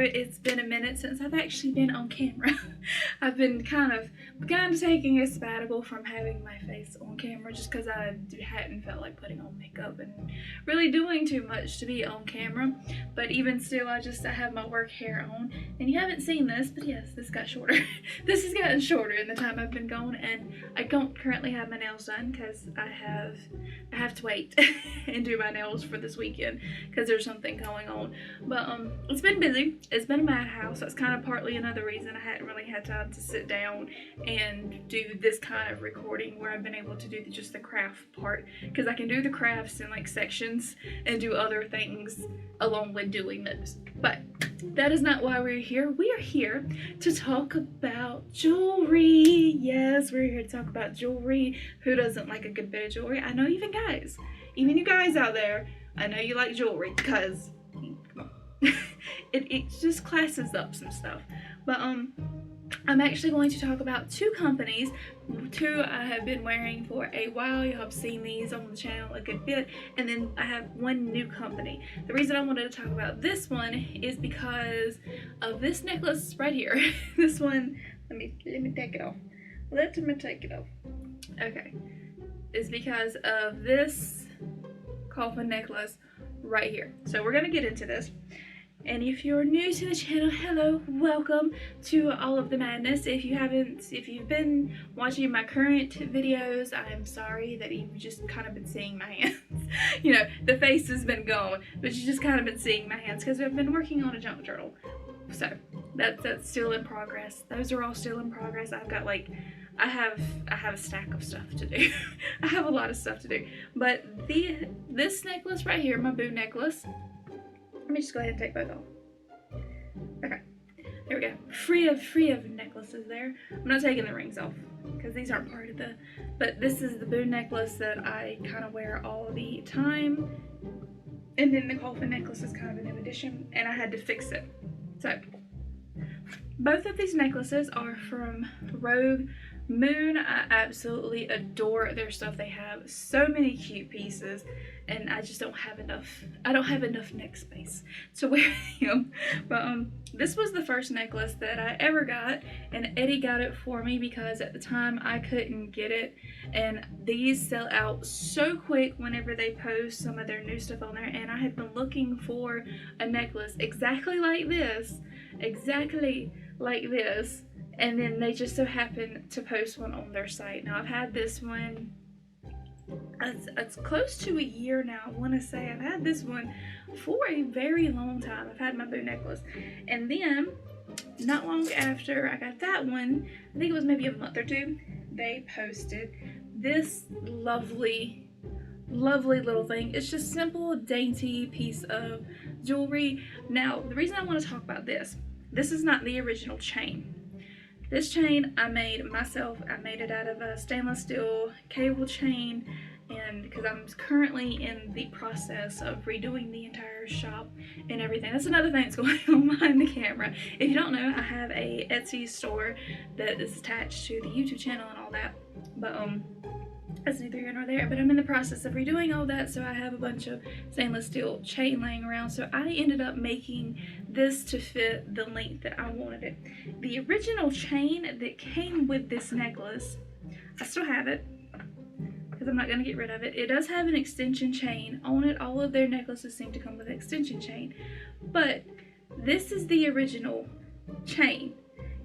it's been a minute since I've actually been on camera. I've been kind of taking a sabbatical from having my face on camera just because I hadn't felt like putting on makeup and really doing too much to be on camera. But even still, I have my work hair on. And you haven't seen this, but yes, this got shorter. This has gotten shorter in the time I've been gone, and I don't currently have my nails done because I have to wait and do my nails for this weekend because there's something going on. But it's been busy. It's been a madhouse. That's kind of partly another reason I hadn't really had time to sit down and do this kind of recording where I've been able to do just the craft part, because I can do the crafts in like sections and do other things along with doing this. But that is not why we're here. We are here to talk about jewelry. Yes, we're here to talk about jewelry. Who doesn't like a good bit of jewelry? I know even you guys out there, I know you like jewelry because it just classes up some stuff. But I'm actually going to talk about two companies. Two I have been wearing for a while. You have seen these on the channel a good bit. And then I have one new company. The reason I wanted to talk about this one is because of this necklace right here. This one, let me take it off. Let me take it off. Okay. It's because of this Coffin necklace right here. So we're gonna get into this. And if you're new to the channel, hello, welcome to all of the madness. If you've been watching my current videos, I'm sorry that you've just kind of been seeing my hands. You know, the face has been gone, but you've just kind of been seeing my hands because I've been working on a junk journal. So that's still in progress. Those are all still in progress. I've got like, I have a stack of stuff to do. I have a lot of stuff to do. But this necklace right here, my boo necklace. Let me just go ahead and take both off. Okay, there we go. Free of necklaces there. I'm not taking the rings off because these aren't part of the, but this is the boo necklace that I kind of wear all the time. And then the Coffin necklace is kind of a new addition, and I had to fix it. So, both of these necklaces are from Rogue Moon. I absolutely adore their stuff. They have so many cute pieces, and I just don't have enough. I don't have enough neck space to wear them. But this was the first necklace that I ever got, and Eddie got it for me because at the time I couldn't get it, and these sell out so quick whenever they post some of their new stuff on there. And I had been looking for a necklace exactly like this, and then they just so happened to post one on their site. Now I've had this one, it's close to a year now. I want to say I've had this one for a very long time. I've had my boo necklace, and then not long after I got that one, I think it was maybe a month or two, they posted this lovely little thing. It's just simple, dainty piece of jewelry. Now the reason I want to talk about this is not the original chain. This chain I made myself. I made it out of a stainless steel cable chain, and because I'm currently in the process of redoing the entire shop and everything. That's another thing that's going on behind the camera. If you don't know, I have a Etsy store that is attached to the YouTube channel and all that. But that's neither here nor there. But I'm in the process of redoing all that, so I have a bunch of stainless steel chain laying around. So I ended up making this to fit the length that I wanted it. The original chain that came with this necklace, I still have it because I'm not going to get rid of it. It does have an extension chain on it. All of their necklaces seem to come with an extension chain. But this is the original chain.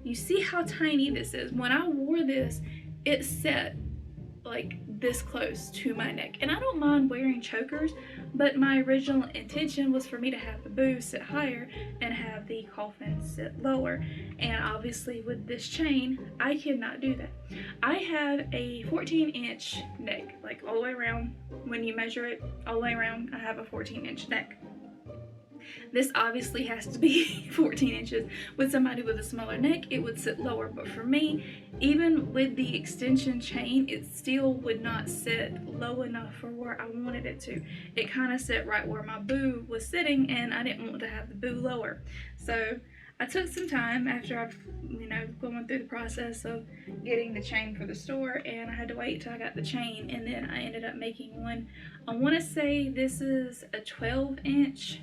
You see how tiny this is. When I wore this, it set like this close to my neck, and I don't mind wearing chokers, but my original intention was for me to have the boo sit higher and have the Coffin sit lower, and obviously with this chain I cannot do that. I have a 14-inch neck, like all the way around. When you measure it all the way around, I have a 14-inch neck. This obviously has to be 14 inches. With somebody with a smaller neck, it would sit lower. But for me, even with the extension chain, it still would not sit low enough for where I wanted it to. It kind of sit right where my boo was sitting, and I didn't want to have the boo lower. So I took some time after I've, going through the process of getting the chain for the store, and I had to wait till I got the chain, and then I ended up making one. I want to say this is a 12-inch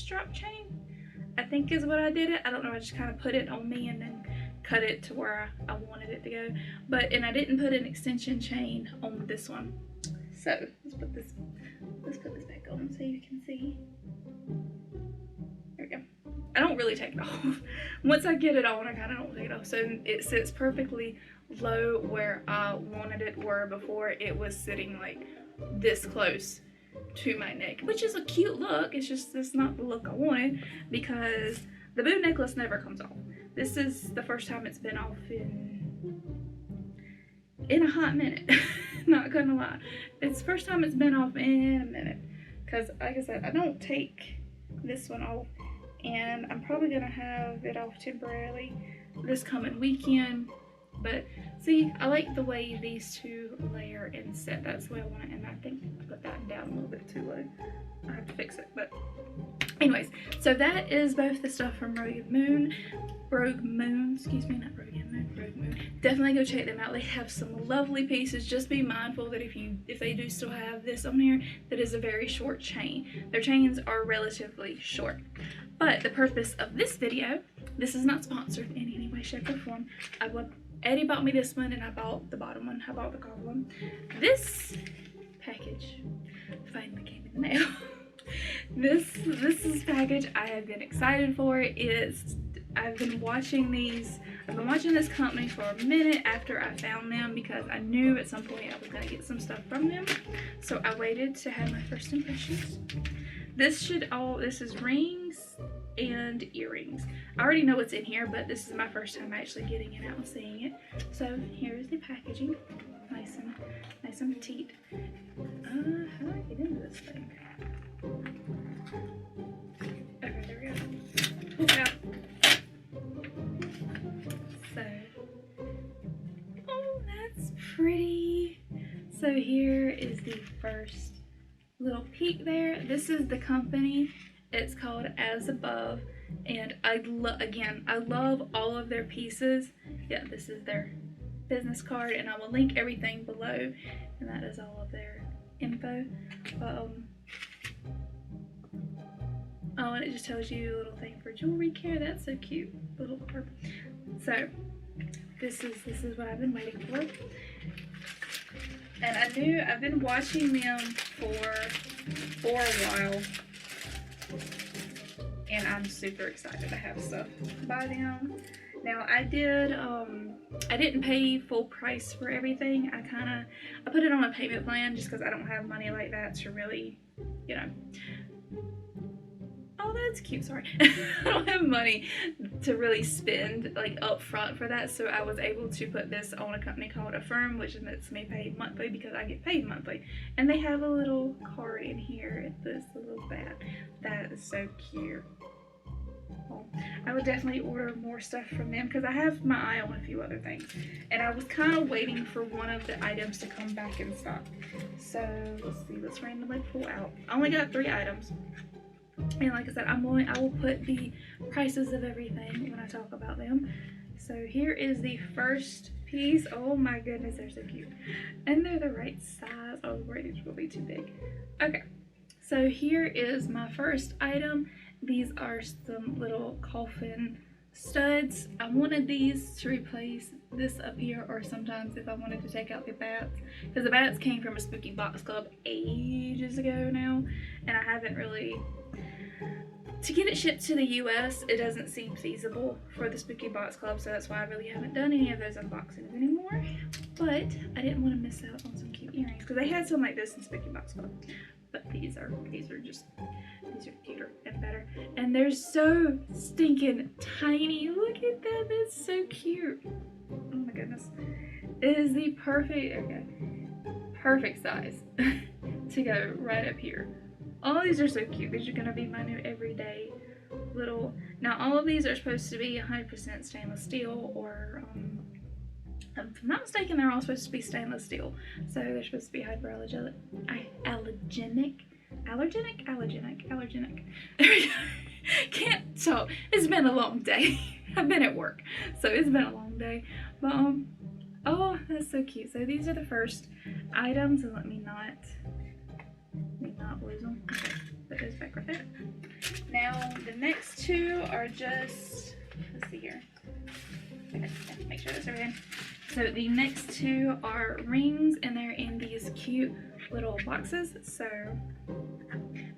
drop chain. I think is what I did it. I don't know, I just kind of put it on me and then cut it to where I wanted it to go. And I didn't put an extension chain on this one. So let's put this back on so you can see. There we go. I don't really take it off. Once I get it on, I kind of don't take it off. So it sits perfectly low where I wanted it, where before it was sitting like this close to my neck, which is a cute look. It's just, it's not the look I wanted because the boo necklace never comes off. This is the first time it's been off in a hot minute. Not gonna lie, it's the first time it's been off in a minute because, like I said, I don't take this one off, and I'm probably gonna have it off temporarily this coming weekend. But see, I like the way these two layer and set. That's the way I want it, and I think I put that down a little bit too low. I have to fix it, but anyways, so that is both the stuff from Rogue Moon, excuse me, not Rogue Moon, Rogue Moon. Definitely go check them out. They have some lovely pieces. Just be mindful that if they do still have this on here, that is a very short chain. Their chains are relatively short. But the purpose of this video, this is not sponsored in any way, shape, or form. Eddie bought me this one, and I bought the bottom one. I bought the Coffin one. This package finally came in the mail. This is package I have been excited for. I've been watching this company for a minute after I found them because I knew at some point I was gonna get some stuff from them. So I waited to have my first impressions. This is rings and earrings. I already know what's in here, but this is my first time actually getting it out and seeing it. So here's the packaging, nice and petite. How do I get into this thing? Okay, there we go. Pull it out. So, oh, that's pretty. So here is the first little peek there. This is the company. It's called As Above, and I love all of their pieces. Yeah, this is their business card, and I will link everything below, and that is all of their info. Oh, and it just tells you a little thing for jewelry care. That's so cute, little card. So this is what I've been waiting for, and I've been watching them for a while. And I'm super excited to have stuff by them. Now I didn't pay full price for everything. I put it on a payment plan just because I don't have money like that to really, you know. Oh, that's cute, sorry. I don't have money to really spend like up front for that, so I was able to put this on a company called Affirm, which lets me pay monthly because I get paid monthly. And they have a little card in here, this little bat. That is so cute. Well, I would definitely order more stuff from them because I have my eye on a few other things. And I was kind of waiting for one of the items to come back in stock. So let's see, let's randomly pull out. I only got 3 items. And like I said, I will put the prices of everything when I talk about them. So here is the first piece. Oh my goodness, they're so cute. And they're the right size. Oh, right, these will be too big. Okay, so here is my first item. These are some little Coffin studs. I wanted these to replace this up here, or sometimes if I wanted to take out the bats, because the bats came from a spooky box club ages ago now, and I haven't really, to get it shipped to the US, it doesn't seem feasible for the spooky box club, so that's why I really haven't done any of those unboxings anymore. But I didn't want to miss out on some cute earrings because they had some like this in spooky box club, but these are cuter and better, and they're so stinking tiny. Look at that, that's so cute. Oh my goodness, it is the perfect size to go right up here. All these are so cute. These are gonna be my new everyday little. Now all of these are supposed to be 100% stainless steel, or if I'm not mistaken, they're all supposed to be stainless steel. So they're supposed to be hyperallergenic. Allergenic. There we go. Can't talk. It's been a long day. I've been at work, so it's been a long day. But oh, that's so cute. So these are the first items, and let me not lose them. Okay, put those back right there. Now the next two are just, let's see here. Okay, make sure that's everything. So the next two are rings, and they're in these cute little boxes. So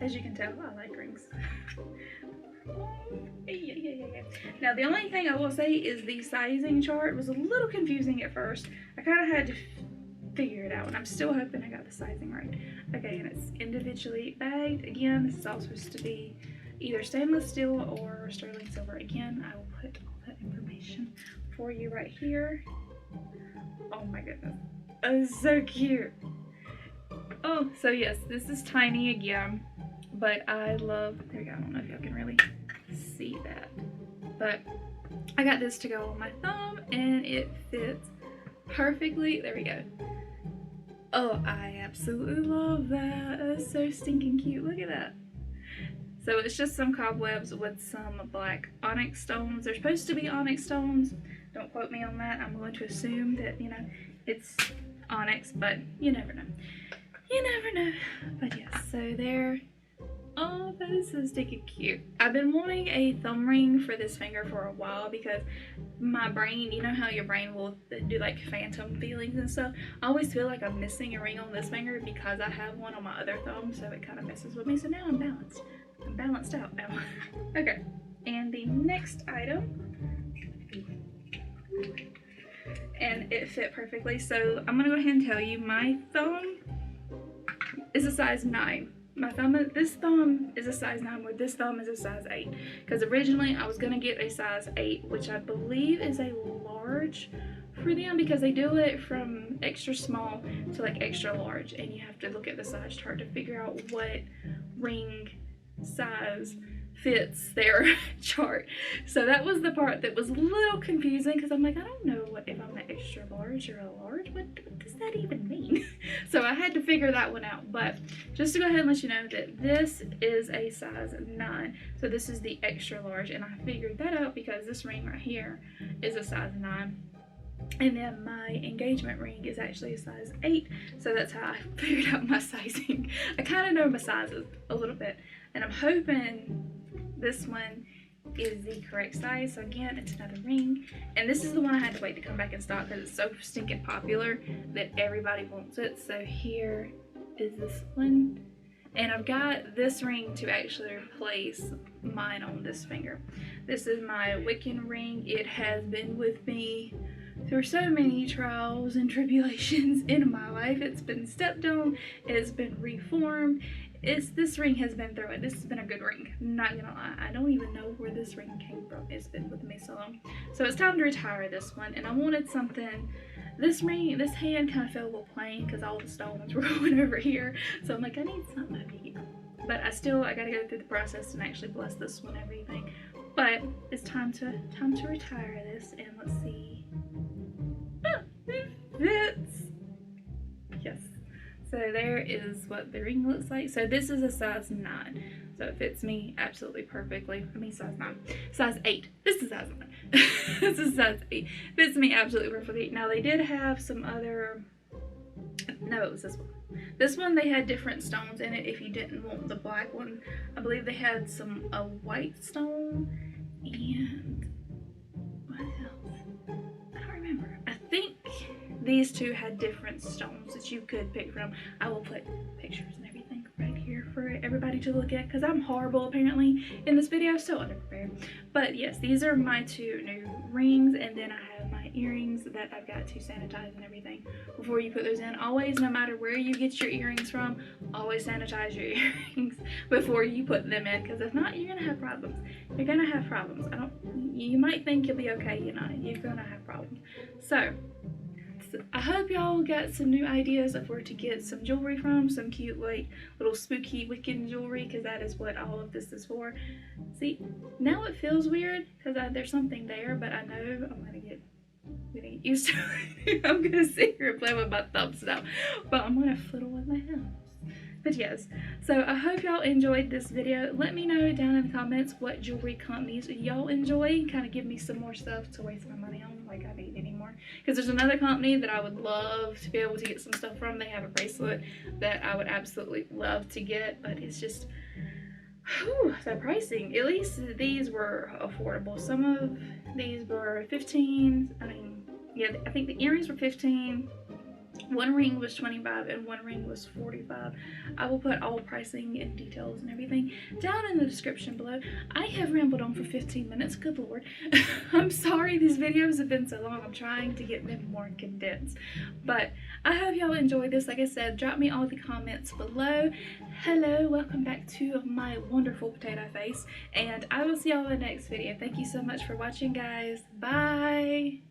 as you can tell, I like rings. Yeah. Now the only thing I will say is the sizing chart was a little confusing at first. I kind of had to figure it out, and I'm still hoping I got the sizing right. Okay, and it's individually bagged. Again, this is all supposed to be either stainless steel or sterling silver. Again, I will put all that information for you right here. Oh my goodness, oh, so cute. Oh, so yes, this is tiny again, but I love, there we go, I don't know if y'all can really see that, but I got this to go on my thumb and it fits perfectly. There we go. Oh, I absolutely love that. That's so stinking cute. Look at that. So it's just some cobwebs with some black onyx stones. They're supposed to be onyx stones. Don't quote me on that. I'm going to assume that, you know, it's onyx, but you never know. You never know. But yes, so there. Oh, that is so stinking cute. I've been wanting a thumb ring for this finger for a while because my brain, you know how your brain will do like phantom feelings and stuff? I always feel like I'm missing a ring on this finger because I have one on my other thumb, so it kind of messes with me. So now I'm balanced. I'm balanced out now. Okay, and the next item, and it fit perfectly. So I'm gonna go ahead and tell you, my thumb is a size 9. This thumb is a size 9, where this thumb is a size 8. Because originally I was gonna get a size 8, which I believe is a large for them, because they do it from extra small to like extra large, and you have to look at the size chart to figure out what ring size fits their chart. So that was the part that was a little confusing, because I'm like, I don't know if I'm an extra large or a large. What does that even mean? So I had to figure that one out. But just to go ahead and let you know that this is a size 9. So this is the extra large, and I figured that out because this ring right here is a size 9. And then my engagement ring is actually a size 8. So that's how I figured out my sizing. I kind of know my sizes a little bit, and I'm hoping this one is the correct size. So again, it's another ring, and this is the one I had to wait to come back in stock because it's so stinking popular that everybody wants it. So here is this one, and I've got this ring to actually replace mine on this finger. This is my Wiccan ring. It has been with me through so many trials and tribulations in my life. It's been stepped on, it's been reformed. This ring has been through it. This has been a good ring, not gonna lie. I don't even know where this ring came from. It's been with me so long. So it's time to retire this one, and I wanted something. This hand kind of felt a little plain because all the stones were going over here. So I'm like, I need something over here. But I gotta go through the process and actually bless this one and everything. But it's time to retire this, and let's see. Ah, it fits. Yes. So there is what the ring looks like. So this is a size 9. So it fits me absolutely perfectly. I mean size 9. Size 8. This is size 9. This is size 8. Fits me absolutely perfectly. Now they did have some other... No, it was this one. This one, they had different stones in it if you didn't want the black one. I believe they had a white stone and... what else? I don't remember. I think these two had different stones that you could pick from. I will put pictures and everything right here for everybody to look at because I'm horrible apparently in this video, so underprepared. But yes, these are my 2 new rings, and then I have my earrings that I've got to sanitize and everything before you put those in. Always, no matter where you get your earrings from, always sanitize your earrings before you put them in, because if not, you're gonna have problems. You're gonna have problems. You might think you'll be okay, you're gonna have problems. So I hope y'all got some new ideas of where to get some jewelry from, some cute like little spooky Wiccan jewelry, because that is what all of this is for. See, now it feels weird because there's something there, but I know I'm gonna get used to it. I'm gonna sit here and play with my thumbs now, but I'm gonna fiddle with my thumbs. But yes, so I hope y'all enjoyed this video. Let me know down in the comments what jewelry companies y'all enjoy. Kind of give me some more stuff to waste my money on, like I need anymore. Because there's another company that I would love to be able to get some stuff from. They have a bracelet that I would absolutely love to get, but it's just Whew, the pricing. At least these were affordable. Some of these were 15. I mean, yeah, I think the earrings were 15. One ring was 25 and one ring was 45. I will put all pricing and details and everything down in the description below. I have rambled on for 15 minutes, good lord. I'm sorry these videos have been so long. I'm trying to get them more condensed. But I hope y'all enjoyed this. Like I said, drop me all the comments below. Hello, welcome back to my wonderful potato face. And I will see y'all in the next video. Thank you so much for watching, guys. Bye!